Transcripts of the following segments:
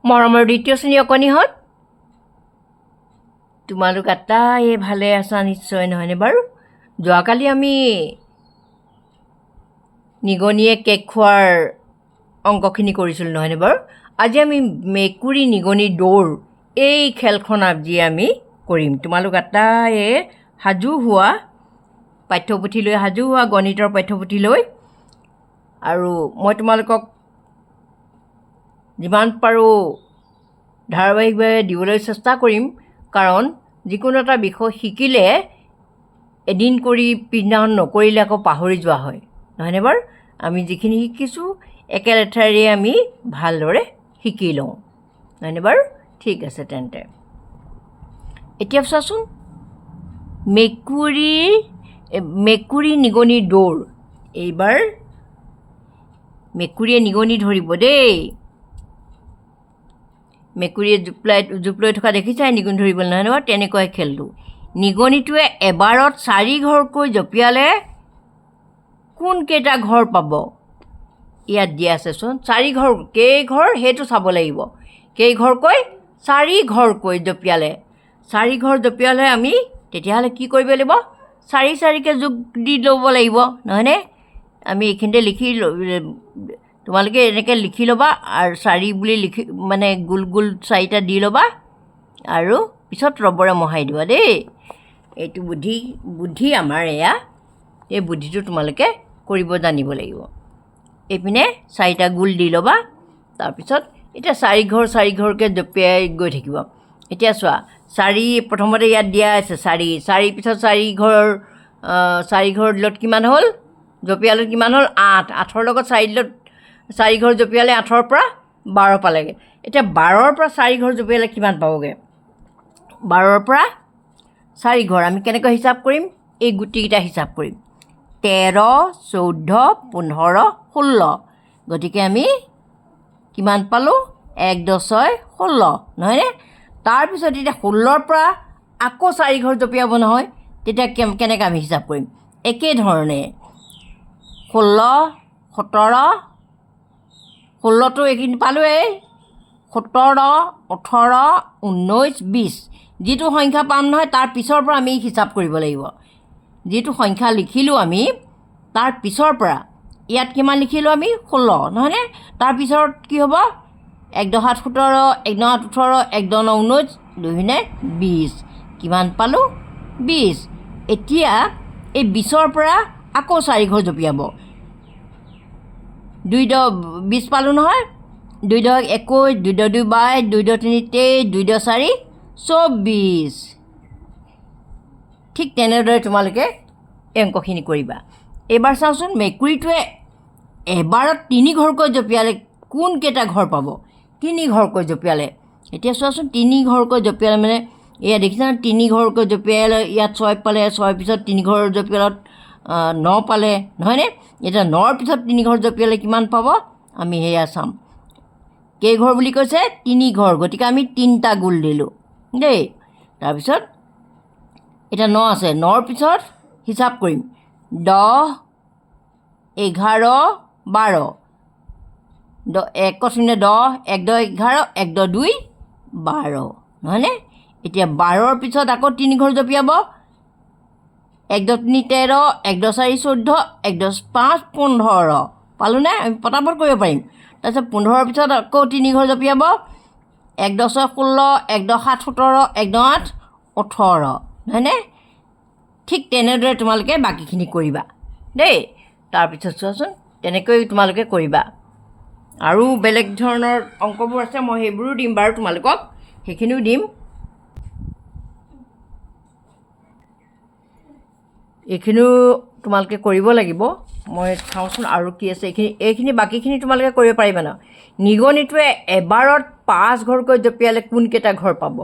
মৰমৰ দ্বিতীয় শ্ৰেণী অকণিহঁত তোমালোক আটাই ভালে আছা নিশ্চয় নহয়নে বাৰু? যোৱাকালি আমি নিগনিয়ে কেক খোৱাৰ অংকখিনি কৰিছিলোঁ নহয়নে বাৰু? আজি আমি মেকুৰী নিগনি দৌৰ এই খেলখন আজি আমি কৰিম। তোমালোক আটাই সাজু হোৱা, পাঠ্যপুথি লৈ সাজু হোৱা, গণিতৰ পাঠ্যপুথি লৈ। আৰু মই তোমালোকক যিমান পাৰোঁ ধাৰাবাহিকভাৱে দিবলৈ চেষ্টা কৰিম, কাৰণ যিকোনো এটা বিষয় শিকিলে এদিন কৰি পিছদিনাখন নকৰিলে আকৌ পাহৰি যোৱা হয় নহয়নে বাৰু? আমি যিখিনি শিকিছোঁ একে লেঠাৰিৰে আমি ভালদৰে শিকি লওঁ নহয়নে বাৰু? ঠিক আছে তেন্তে এতিয়া চোৱাচোন, মেকুৰী নিগনি দৌৰ। এইবাৰ মেকুৰীয়ে নিগনি ধৰিব দেই। মেকুৰীয়ে জোপ লৈ থকা দেখিছাই নিগনি ধৰিবলৈ নহয় নহয়, তেনেকুৱাই খেলটো। নিগনিটোৱে এবাৰত 4 ঘৰকৈ জঁপিয়ালে কোনকেইটা ঘৰ পাব? ইয়াত দিয়া আছেচোন। 4 ঘৰ, কেইঘৰ সেইটো চাব লাগিব। কেইঘৰকৈ? 4 ঘৰকৈ জঁপিয়ালে। 4 ঘৰ জঁপিয়ালে আমি তেতিয়াহ'লে কি কৰিব লাগিব? 4কে যোগ দি ল'ব লাগিব নহয়নে? আমি এইখিনিতে তোমালোকে এনেকৈ লিখি ল'বা আৰু 4 বুলি মানে গোল গোল 4টা দি ল'বা আৰু পিছত ৰবৰে মহাই দিবা দেই। এইটো বুদ্ধি আমাৰ এয়া। এই বুদ্ধিটো তোমালোকে কৰিব জানিব লাগিব। এইপিনে 4টা গোল দি ল'বা। তাৰপিছত এতিয়া 4 ঘৰকৈ জঁপিয়াই গৈ থাকিব। এতিয়া চোৱা, 4 প্ৰথমতে ইয়াত দিয়া আছে 4 পিছত 4 ঘৰ দিলত কিমান হ'ল? জঁপিয়ালত কিমান হ'ল? 8। 8ৰ লগত 4 ঘৰ জঁপিয়ালে 8ৰ পৰা 12 পালেগৈ। এতিয়া 12ৰ পৰা 4 ঘৰ জঁপিয়ালে কিমান পাবগৈ? 12ৰ পৰা 4 ঘৰ আমি কেনেকৈ হিচাপ কৰিম? এই গুটিকেইটা হিচাপ কৰিম। 13, 14, 15, 16। গতিকে আমি কিমান পালোঁ? 1, 10, 6, 16 নহয়নে? তাৰপিছত এতিয়া 16ৰ পৰা আকৌ 4 ঘৰ জঁপিয়াব নহয়, তেতিয়া কেনেকৈ আমি হিচাপ কৰিম? একেধৰণে 16, 17, 16টো এইখিনি পালোঁৱেই। 17, 18, 19, 20। যিটো সংখ্যা পাম নহয় তাৰ পিছৰ পৰা আমি হিচাপ কৰিব লাগিব। যিটো সংখ্যা লিখিলোঁ আমি তাৰ পিছৰ পৰা, ইয়াত কিমান লিখিলোঁ আমি? 16 নহয়নে? তাৰপিছত কি হ'ব? 1 10 7 17, 1 9 8 18, 1 10 9 19, 2 20। কিমান পালোঁ? 20। এতিয়া এই 20ৰ পৰা আকৌ 4 ঘৰ জঁপিয়াব। 2 10 20 পালোঁ নহয়। 2 10 21, 2 10 2 22, 2 10 3 23, 2 10 4 24। ঠিক তেনেদৰে তোমালোকে এই অংকখিনি কৰিবা। এইবাৰ চাওঁচোন, মেকুৰীটোৱে এবাৰত 3 ঘৰকৈ জঁপিয়ালে কোনকেইটা ঘৰ পাব? 3 ঘৰকৈ জঁপিয়ালে। এতিয়া চোৱাচোন, 3 ঘৰকৈ জঁপিয়ালে মানে এয়া দেখিছানে? 3 ঘৰকৈ জঁপিয়ালে ইয়াত 6 পালে, 6 পিছত 3 ঘৰ জঁপিয়ালত 9 পালে নহয়নে? এতিয়া 9ৰ পিছত 3 ঘৰ জঁপিয়ালে কিমান পাব? আমি সেয়া চাম। কেইঘৰ বুলি কৈছে? 3 ঘৰ। গতিকে আমি 3টা গোল দিলোঁ দেই। তাৰপিছত এতিয়া 9 আছে। 9ৰ পিছত হিচাপ কৰিম। 10, 11, 12। 1 0 10, 1 10 11, 1 10 2 12 নহয়নে? এতিয়া 12ৰ পিছত আকৌ 3 ঘৰ জঁপিয়াব। 1 10 3 13, 1 10 4 14, 1 10 5 15। পালোঁনে? আমি পটাপট কৰিব পাৰিম। তাৰপিছত 15ৰ পিছত আকৌ 3 ঘৰ জঁপিয়াব। 1 10 6 16, 1 10 7 17, 1 10 8 18 নহয়নে? ঠিক তেনেদৰে তোমালোকে বাকীখিনি কৰিবা দেই। তাৰপিছত চোৱাচোন, তেনেকৈ তোমালোকে কৰিবা। আৰু বেলেগ ধৰণৰ অংকবোৰ আছে, মই সেইবোৰো দিম বাৰু তোমালোকক, সেইখিনিও দিম। এইখিনিও তোমালোকে কৰিব লাগিব। মই চাওঁচোন আৰু কি আছে। এইখিনি বাকীখিনি তোমালোকে কৰিব পাৰিবা ন? নিগনিটোৱে এবাৰত 5 ঘৰকৈ জঁপিয়ালে কোনকেইটা ঘৰ পাব?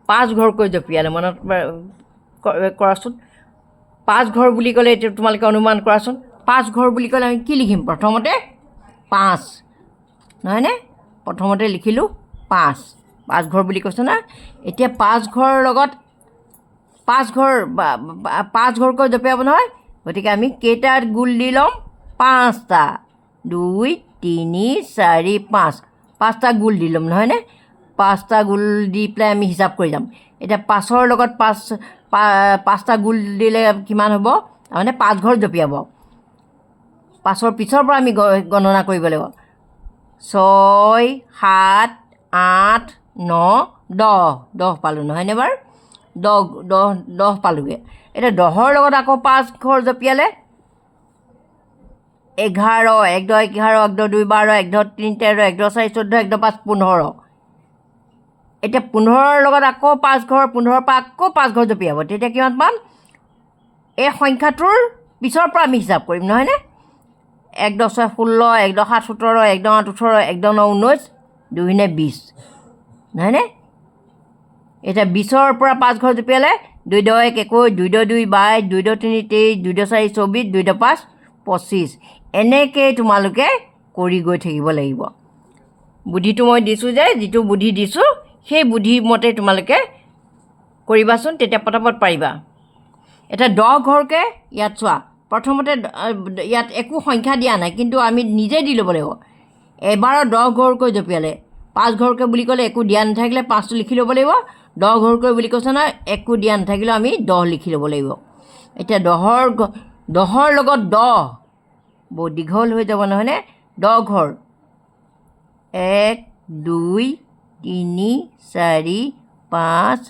5 ঘৰকৈ জঁপিয়ালে মনত কৰাচোন। 5 ঘৰ বুলি ক'লে এতিয়া তোমালোকে অনুমান কৰাচোন। 5 ঘৰ বুলি ক'লে আমি কি লিখিম? প্ৰথমতে 5 নহয়নে? প্ৰথমতে লিখিলোঁ 5 ঘৰ বুলি কৈছে না। এতিয়া 5 ঘৰৰ লগত 5 ঘৰকৈ জঁপিয়াব নহয়। গতিকে আমি কেইটাত গোল দি ল'ম? 5টা। 2 3 4 5। 5টা গোল দি ল'ম নহয়নে? 5টা গোল দি পেলাই আমি হিচাপ কৰি যাম। এতিয়া 5ৰ লগত 5টা গোল দিলে কিমান হ'ব? তাৰমানে 5 ঘৰ জঁপিয়াব। 5ৰ পিছৰ পৰা আমি গণনা কৰিব লাগিব। 6, 7, 8, 9, 10 পালোঁ নহয়নে বাৰু? 10 পালোঁগৈ। এতিয়া 10ৰ লগত আকৌ 5 ঘৰ জঁপিয়ালে 11, 1 10 11, 1 10 2 12, 1 10 3 13, 1 10 4 14, 1 10 5 15। এতিয়া 15ৰ লগত আকৌ 5 ঘৰ, 15ৰ পৰা আকৌ 5 ঘৰ জঁপিয়াব। তেতিয়া কিমান পাম? এই সংখ্যাটোৰ পিছৰ পৰা আমি হিচাপ কৰিম নহয়নে? 1 10 6 16, 1 10 7 17, 1 10 8 18, 1 10 9 19, 2 9 20 নহয়নে? এতিয়া 20ৰ পৰা 5 ঘৰ জঁপিয়ালে 2 10 1 21, 2 10 2 22, 2 10 3 23, 2 10 4 24, 2 10 5 25। এনেকৈয়ে তোমালোকে কৰি গৈ থাকিব লাগিব। বুদ্ধিটো মই দিছোঁ যে, যিটো বুদ্ধি দিছোঁ সেই বুদ্ধিমতে তোমালোকে কৰিবাচোন, তেতিয়া পটাপট পাৰিবা। এতিয়া 10 ঘৰকৈ ইয়াত চোৱা। প্ৰথমতে ইয়াত একো সংখ্যা দিয়া নাই, কিন্তু আমি নিজে দি ল'ব লাগিব। এবাৰত 10 ঘৰকৈ জঁপিয়ালে 5 ঘৰকৈ বুলি ক'লে একো দিয়া নাথাকিলে 5টো লিখি ল'ব লাগিব। 10 ঘৰকৈ বুলি কৈছে নহয়, একো দিয়া নাথাকিলেও আমি 10 লিখি ল'ব লাগিব। এতিয়া 10ৰ লগত 10 বহুত দীঘল হৈ যাব নহয়নে? 10 ঘৰ 1 2 3 4 5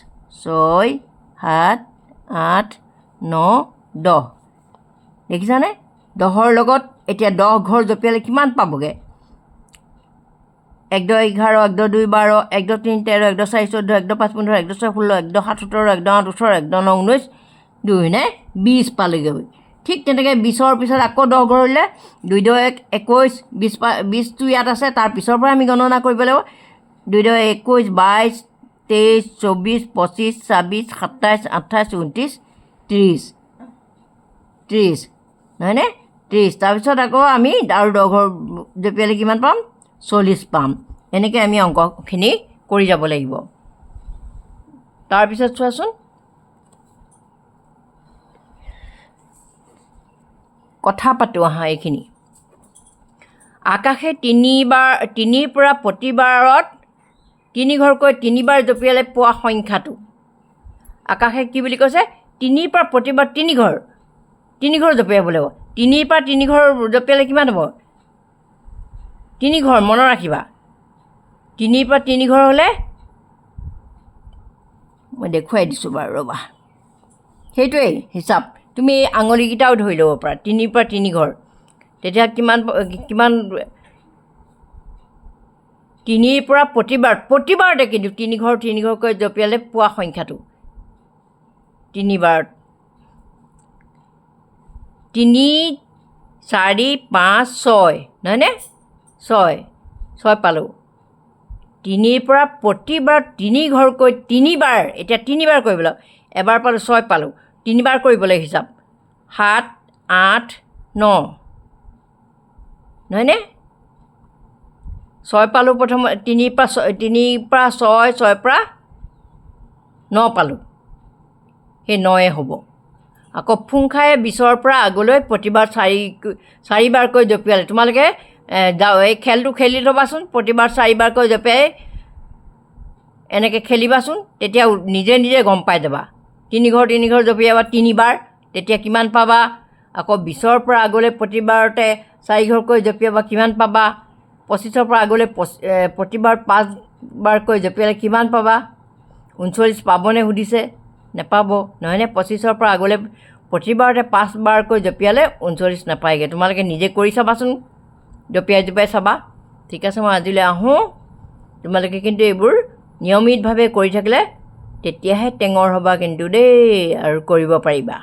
6 7 8 9 10 দেখিছানে? 10ৰ লগত এতিয়া 10 ঘৰ জঁপিয়ালে কিমান পাবগৈ? 1 10 11, 1 10 2 12, 1 10 3 13, 1 10 4 14, 1 10 5 15, 1 10 6 16, 1 10 7 17, 1 10 8 18, 1 10 9 19, 2 20 পালেগৈ। ঠিক তেনেকৈ 20ৰ পিছত আকৌ 10 ঘৰ হ'লে 2 10 1 21, 20টো ইয়াত আছে, তাৰ পিছৰ পৰা আমি গণনা কৰিব লাগিব। 2 10 21, 22, 23, 24, 25, 26, 27, 28, 29, 30 নহয়নে? 30। তাৰপিছত আকৌ আমি আৰু 10 ঘৰ জঁপিয়ালে কিমান পাম? 40 পাম। এনেকৈ আমি অংকখিনি কৰি যাব লাগিব। তাৰপিছত চোৱাচোন, কথা পাতোঁ আহা এইখিনি। আকাশে 3ৰ পৰা প্ৰতিবাৰত 3 ঘৰকৈ 3বাৰ জঁপিয়ালে পোৱা সংখ্যাটো। আকাশে কি বুলি কৈছে? 3ৰ পৰা প্ৰতিবাৰ 3 ঘৰ জঁপিয়াব লাগিব। 3ৰ পৰা 3 ঘৰ জঁপিয়ালে কিমান হ'ব? 3 ঘৰ মনত ৰাখিবা। 3ৰ পৰা 3 ঘৰ হ'লে মই দেখুৱাই দিছোঁ বাৰু, ৰ'বা। সেইটোৱেই হিচাপ। তুমি এই আঙুলিকেইটাও ধৰি ল'ব পাৰা। 3ৰ পৰা 3 ঘৰ, তেতিয়া কিমান 3ৰ পৰা প্ৰতিবাৰতে কিন্তু 3 ঘৰকৈ জঁপিয়ালে পোৱা সংখ্যাটো 3বাৰত। 3 4 5 6 নহয়নে? 6 পালোঁ। 3ৰ পৰা প্ৰতিবাৰ 3 ঘৰকৈ 3বাৰ, এতিয়া 3বাৰ কৰিব লাগিব। এবাৰ পালোঁ 6 পালোঁ, 3বাৰ কৰিবলৈ হিচাপ 7 8 9 নহয়নে? 6 পালোঁ প্ৰথম, 3 পৰা 6, 6 পৰা 9 পালোঁ, সেই 9 হ'ব। আকৌ ফুং খাই 20ৰ পৰা আগলৈ প্ৰতিবাৰ 4বাৰকৈ জঁপিয়ালে। তোমালোকে এই খেলটো খেলি ল'বাচোন। প্ৰতিবাৰ 4বাৰকৈ জঁপিয়াই এনেকৈ খেলিবাচোন, তেতিয়া নিজে নিজে গম পাই যাবা। 3 ঘৰ জঁপিয়াবা 3বাৰ, তেতিয়া কিমান পাবা? আকৌ 20ৰ পৰা আগলৈ প্ৰতিবাৰতে 4 ঘৰকৈ জঁপিয়াবা, কিমান পাবা? 25ৰ পৰা আগলৈ প্ৰতিবাৰ 5বাৰকৈ জঁপিয়ালে কিমান পাবা? 39 পাবনে সুধিছে? নেপাব নহয়নে? 25ৰ পৰা আগলৈ প্ৰতিবাৰতে 5বাৰকৈ জঁপিয়ালে 39 নাপায়গৈ। তোমালোকে নিজে কৰি চাবাচোন, জঁপিয়াই চাবা। ঠিক আছে, মই আজিলৈ আহোঁ। তোমালোকে কিন্তু এইবোৰ নিয়মিতভাৱে কৰি থাকিলে তেতিয়াহে টেঙৰ হ'বা কিন্তু দেই, আৰু কৰিব পাৰিবা।